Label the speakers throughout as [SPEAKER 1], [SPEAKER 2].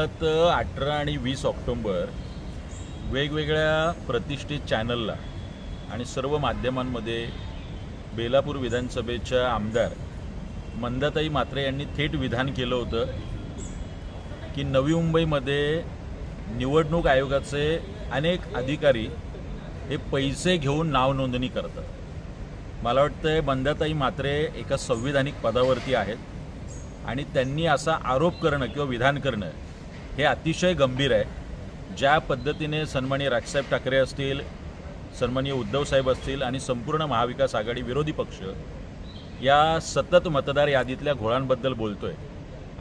[SPEAKER 1] मुळात 18 आणि 20 ऑक्टोबर वेगवेगळ्या प्रतिष्ठित चॅनलला आणि सर्व माध्यमांमध्ये बेलापूर विधानसभेच्या आमदार मंदाताई म्हात्रे यांनी थेट विधान केलं होतं की नवी मुंबईमध्ये निवडणूक आयोगाचे अनेक अधिकारी हे पैसे घेऊन नाव नोंदणी करतात। मला वाटतं मंदाताई म्हात्रे एका संविधानिक पदावरती आहेत आणि त्यांनी असा आरोप करणं किंवा विधान करणं हे अतिशय गंभीर आहे। ज्या पद्धतीने सन्माननीय राजसाहेब ठाकरे असतील, सन्माननीय उद्धव साहेब असतील आणि संपूर्ण महाविकास आघाडी विरोधी पक्ष या सतत मतदार यादीतल्या घोळांबद्दल बोलतोय,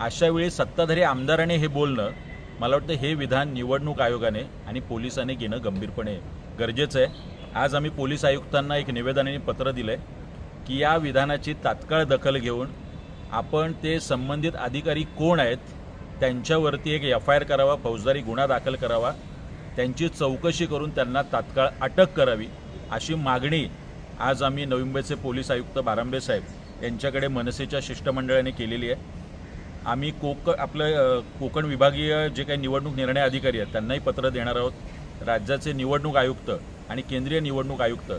[SPEAKER 1] अशावेळी सत्ताधारी आमदाराने हे बोलणं, मला वाटतं हे विधान निवडणूक आयोगाने आणि पोलिसांनी घेणं गंभीरपणे गरजेचं आहे। आज आम्ही पोलीस आयुक्तांना एक निवेदनाने पत्र दिलंय की या विधानाची तात्काळ दखल घेऊन आपण ते संबंधित अधिकारी कोण आहेत त्यांच्यावरती एक FIR करावा, फौजदारी गुन्हा दाखल करावा, त्यांची चौकशी करून त्यांना तात्काळ अटक करावी, अशी मागणी आज आम्ही नवी मुंबईचे पोलीस आयुक्त बारांबे साहेब यांच्याकडे मनसेच्या शिष्टमंडळाने केलेली आहे। आम्ही कोकण विभागीय जे काही निवडणूक निर्णय अधिकारी आहेत त्यांनाही पत्र देणार आहोत। राज्याचे निवडणूक आयुक्त आणि केंद्रीय निवडणूक आयुक्त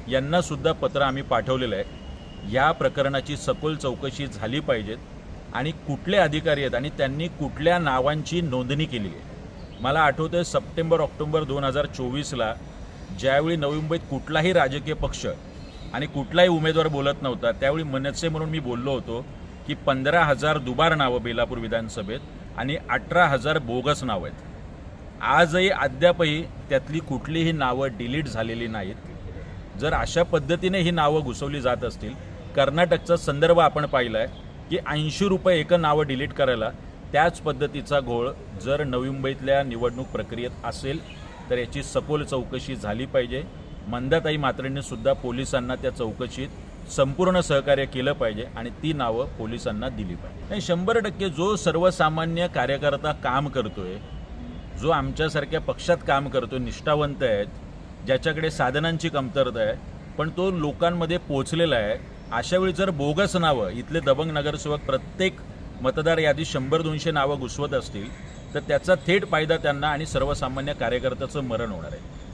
[SPEAKER 1] यांना सुद्धा पत्र आम्ही पाठवलेलं आहे। या प्रकरणाची सखोल चौकशी झाली पाहिजेत आणि कुठले अधिकारी आहेत आणि त्यांनी कुठल्या नावांची नोंदणी केली आहे। मला आठवतंय सप्टेंबर-ऑक्टोबर 2024ला ज्यावेळी नवी मुंबईत कुठलाही राजकीय पक्ष आणि कुठलाही उमेदवार बोलत नव्हता, त्यावेळी मनसे म्हणून मी बोललो होतो की 15,000 दुबार नावं बेलापूर विधानसभेत आणि 18,000 बोगस नावं आहेत। आजही अद्यापही त्यातली कुठलीही नावं डिलीट झालेली नाहीत। जर अशा पद्धतीने ही नावं घुसवली जात असतील, कर्नाटकचा संदर्भ आपण पाहिला आहे की 80 रुपये एक नावं डिलीट करायला, त्याच पद्धतीचा घोळ जर नवी मुंबईतल्या निवडणूक प्रक्रियेत असेल तर याची सखोल चौकशी झाली पाहिजे। मंदाताई म्हात्रेंनी सुद्धा पोलिसांना त्या चौकशीत संपूर्ण सहकार्य केलं पाहिजे आणि ती नावं पोलिसांना दिली पाहिजे। 100% जो सर्वसामान्य कार्यकर्ता काम करतोय, जो आमच्यासारख्या पक्षात काम करतोय, निष्ठावंत आहेत, ज्याच्याकडे साधनांची कमतरता आहे, पण तो लोकांमध्ये पोहोचलेला आहे, अशावेळी जर बोगस नावं इथले दबंग नगरसेवक प्रत्येक मतदार यादी 100-200 नावं घुसवत असतील तर त्याचा थेट फायदा त्यांना आणि सर्वसामान्य कार्यकर्त्याचं मरण होणार आहे।